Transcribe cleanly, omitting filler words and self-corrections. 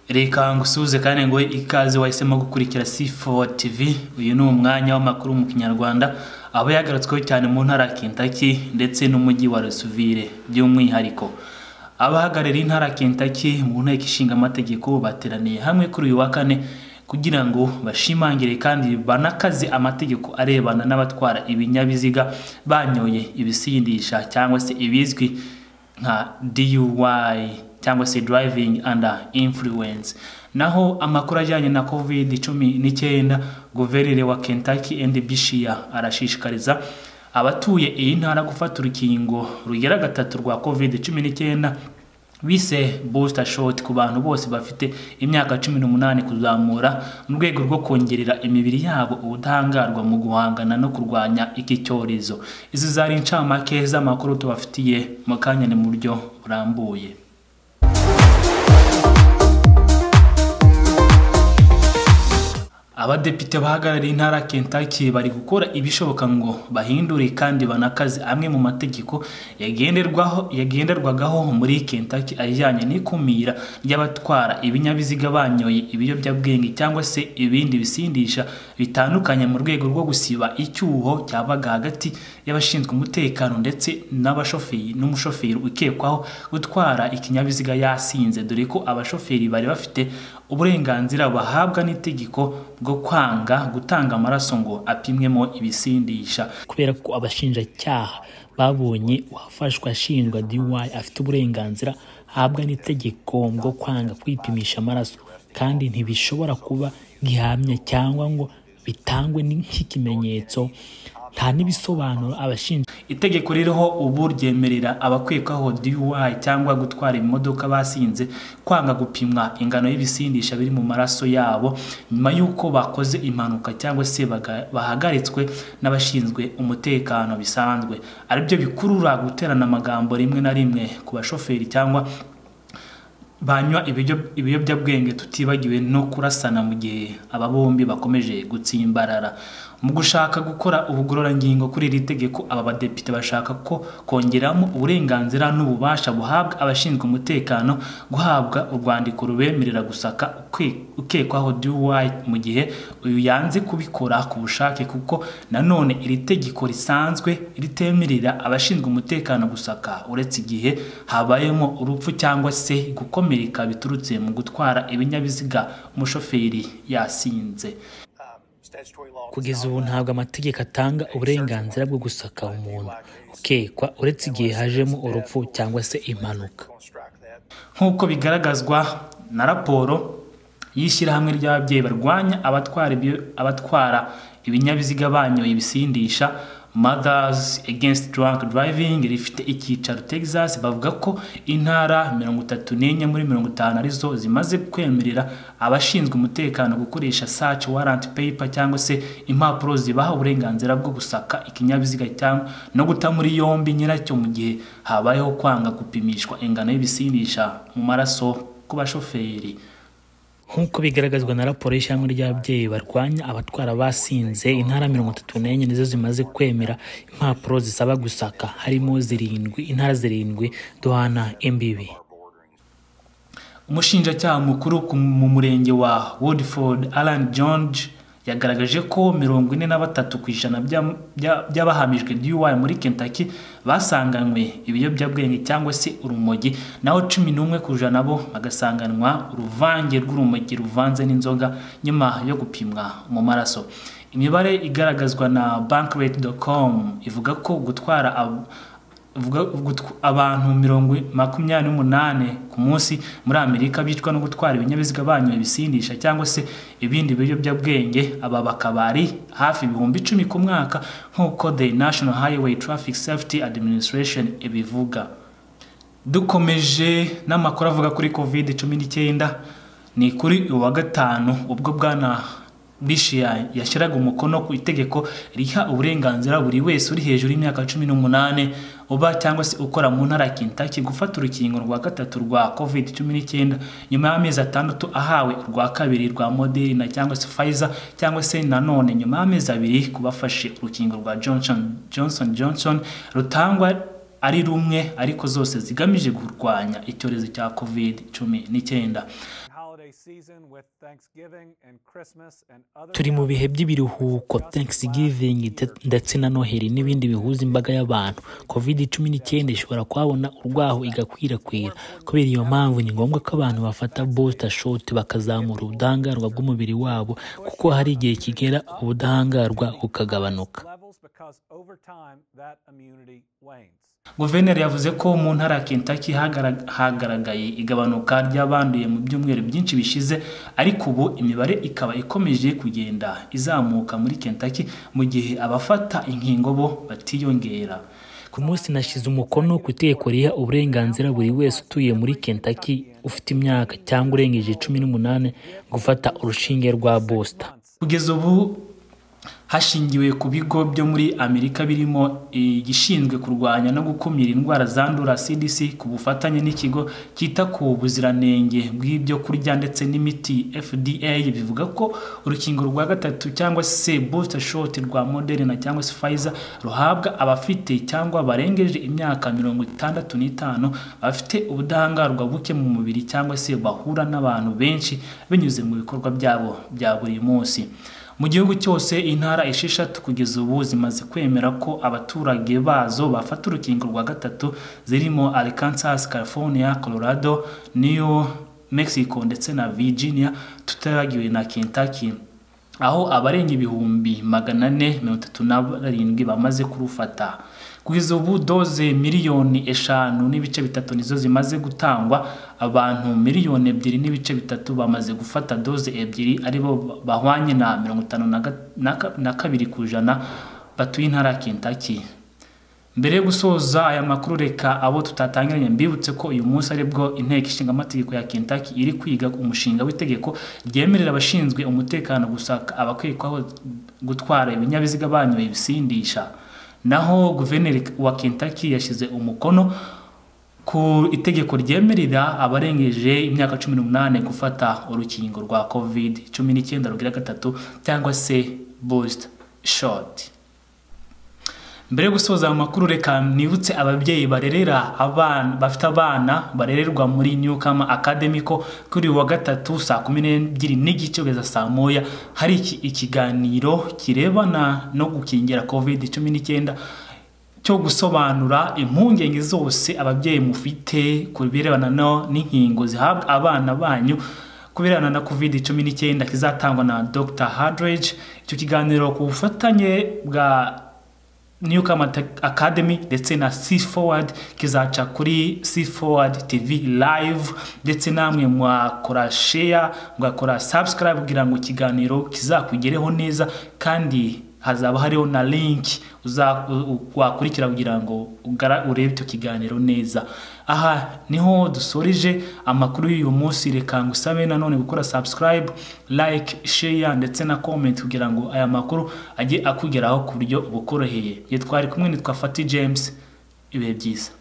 Reka ngusuze kandi ngo ikaze wahisemo gukurikira C4 TV. Uyu ni umwanya w'amakuru mu Kinyarwanda abo yagarutsweho cyane mu ntara ya Kentucky ndetse n'umujyi wa Louisville by'umwihariko. Abahagarariye intara ya Kentucky mu nteko ishinga amategeko bateraniye hamwe kuri uyu wa kane kugira ngo bashimangire kandi banakaze amategeko arebana n'abatwara ibinyabiziga banyoye ibisindisha cyangwa se ibizwi nka DUI cyangwa se driving under influence. Naho amakuru ajyanye na COVID-19, guverineri wa Kentucky Andy Beshear arashishikariza abatuye iyi ntara gufata urukingo rugera gatatu rwa COVID-19 bise booster shot ku bantu bose bafite imyaka 18 kuzamura mu rwego rwo kongerera imibiri yabo ubudahangarwa mu guhangana no kurwanya iki cyorezo. Izi zari incamake z'amakuru tubafitiye mu kanya mu buryo burambuye. Abadepite bahagarariye intara Kentucky bari gukora ibishoboka ngo bahindure kandi banakaze amwe mu mategeko yagenderwagaho muri Kentucky ajyanye n'ikumira ry'abatwara ibinyabiziga banyoye ibiyobyabwenge cyangwa se ibindi bisindisha bitandukanye mu rwego rwo gusiba icyuho cyabaga hagati y'abashinzwe umutekano ndetse n'umushoferi ukekwaho gutwara ikinyabiziga yasinze, dore ko abashoferi bari bafite uburenganzira bahabwa n'itegeko bwo kwanga gutanga amaraso ngo apimwemo ibisindisha. Kubera ko abashinjacyaha babonye uwafashwe ashinjwa DUI afite uburenganzira ahabwa n'itegeko bwo kwanga kwipimisha amaraso kandi ntibishobora kuba gihamya cyangwa ngo bitangwe nk'ikimenyetso, nta nibisobanuro abashinja. Itegeko ririho ubu ryemerera abakwekwaho DUI cyangwa gutwara imodoka basinze kwanga gupimwa ingano y'ibisindisha biri mu maraso yabo nyuma yuko bakoze impanuka cyangwa se bahagaritswe n'abashinzwe umutekano bisanzwe, aribyo bikurura guterana amagambo rimwe na rimwe ku bashoferi cyangwa banywa ibiyobyabwenge, tutibagiwe no kurasana mu gihe aba bombi bakomeje gutsimbarara. Mu gushaka gukora ubugororangingo kuri iri tegeko, aba badepite bashaka ko kongeramo uburenganzira n'ububasha buhabwa abashinzwe umutekano guhabwa urwandiko rubemerera gusaka ukekwaho DUI mu gihe uyu yanze kubikora ku bushake, kuko nanone iri tegeko risanzwe ritemerera abashinzwe umutekano gusaka uretse igihe habayemo urupfu cyangwa se gukomereka biturutse mu gutwara ibinyabiziga umushoferi yasinze. Kugeza ubu ntabwo amategeko atanga uburenganzira bwo gusaka umuntu ukekwa uretse igihe hajemo urupfu cyangwa se impanuka, nk'uko bigaragazwa na raporo y'ishyirahamwe ry'ababyeyi barwanya abatwara ibinyabiziga banyoye ibisindisha Mothers Against Drunk Driving rifite icyicaro Texas. Bavuga ko intara 34 muri 50 arizo zimaze kwemerera abashinzwe umutekano gukoresha search warrant paper cyangwa se impapuro zibaha uburenganzira bwo gusaka ikinyabiziga cyangwa no guta muri yombi nyiracyo mu gihe habayeho kwanga gupimishwa ingano y'ibisindisha mu maraso ku bashoferi. Nk'uko bigaragazwa na raporo y'ishyirahamwe ry'ababyeyi barwanya abatwara basinze, intara 34 nizo zimaze kwemera impapuro zisaba gusaka, harimo intara 7 duhana imbibi. Umushinjacyaha mukuru mu murenge wa Woodford Alan George yagaragaje ko 43% by'abahamijwe DUI muri Kentucky basanganywe ibiyobyabwenge cyangwa se urumogi, naho 11% nabo bagasanganwa uruvange rw'urumogi ruvanze n'inzoga nyuma yo gupimwa mu maraso. Imibare igaragazwa na bankrate.com ivuga ko gutwara abantu 28 ku munsi muri Amerika bicwa no gutwara ibinyabiziga banyoye ibisindisha cyangwa se ibindi biyobyabwenge, aba bakabari hafi 10,000 ku mwaka nk'uko the National Highway Traffic Safety Administration ibivuga. Dukomeje n'amakuru avuga kuri COVID-19, ni kuri uwa gatanu ubwo bwana Beshear yashyiraga umukono ku itegeko riha uburenganzira buri wese uri hejuru y'imyaka 18 uba cyangwa se ukora mu ntara ya Kentucky gufata urukingo rwa gatatu rwa COVID-19 nyuma y'amezi 6 ahawe urwa kabiri rwa Moderna cyangwa se Pfizer cyangwa se nanone nyuma y'amezi 2 kubafashe urukingo rwa Johnson rutangwa ari rumwe ariko zose zigamije kurwanya icyorezo cya COVID-19. turi mu bihe by'ibiruhuko Thanksgiving ndetse na Noheli n'ibindi bihuza imbaga y'abantu. COVID-19 ishobora kuhabona urwaho igakwirakwira. Kubera iyo mpamvu ni ngombwa ko abantu bafata booster shot bakazamura ubudahangarwa bw'umubiri wabo, kuko hari igihe kigera ubudahangarwa bukagabanuka. Guverineri yavuze ko mu ntara ya Kentucky hagaragaye igabanuka ry'abanduye mu byumweru byinshi bishize, ariko ubu imibare ikaba ikomeje kugenda izamuka muri Kentucky mu gihe abafata inkingo bo batiyongera. Ku munsi nashize umukono ku itegeko riha uburenganzira buri wese utuye muri Kentucky ufite imyaka cyangwa urengeje 18 gufata urushinge rwa booster. Kugeza ubu hashingiwe ku bigo byo muri Amerika birimo igishinzwe kurwanya no gukumira indwara zandura CDC ku bufatanye n'ikigo cyita ku buziranenge bw'ibyo kurya ndetse n'imiti FDA bivuga ko urukingo rwa gatatu cyangwa se booster shot rwa Moderna cyangwa se Pfizer ruhabwa abafite cyangwa barengeje imyaka 65 bafite ubudahangarwa buke mu mubiri cyangwa se bahura n'abantu benshi binyuze mu bikorwa byabo bya buri munsi. Mu gihugu cyose intara 6 kugeza ubu zimaze kwemera ko abaturage bazo bafata urukingo rwa gatatu zirimo Arkansas, California, Colorado, New Mexico ndetse na Virginia, tutaragiwe na Kentucky, aho abarenga ibihumbi 437 bamaze kurufata. Kugeza ubu doze miliyoni 5.3 nizo zimaze gutangwa, abantu miliyoni 2.3 bamaze gufata doze 2 aribo bahwanye na 52% batuye intara Kentucky. Mbere yo gusoza aya makuru, reka abo tutatangiranye mbibutse ko uyu munsi aribwo inteko ishinga amategeko ya Kentucky iri kwiga umushinga w'itegeko ryemerera abashinzwe umutekano gusaka abakwekwaho gutwara ibinyabiziga banyoye ibisindisha. Naho guverineri wa Kentucky yashize umukono ku itegeko ryemerera abarengeje imyaka 18 gufata urukingo rwa COVID-19 rugira gatatu cyangwa se booster shot. Mbere yo gusoza amakuru, reka nibutse ababyeyi barerera abana bafite abana barererwa muri Newcomb Academy ko kuri wa gatatu saa 12:30 kugeza saa 1 hari ikiganiro kirebana no gukingira COVID-19 cyo gusobanura impungenge zose ababyeyi mufite kubirebana n'inkingo zihabwa abana banyu kubirana na COVID-19 kizatangwa na Dr. Hadridge. Icyo kiganiro ku bufatanye bwa Newcomb Academy ndetse na C-Forward kizaca kuri C-Forward TV live, ndetse namwe mwakora share, mwakora subscribe kugira ngo ikiganiro kizakugereho neza, kandi hazaba hariho na link wakurikira kugira ngo urebe icyo kiganiro neza. Aha niho dusorije amakuru y'uyu munsi. Reka ngusabe nanone gukora subscribe, like, share ndetse na comment kugira ngo aya makuru ajye akugeraho ku buryo bukoroheye. Twari kumwe, nitwa Fati James. Ibihe byiza.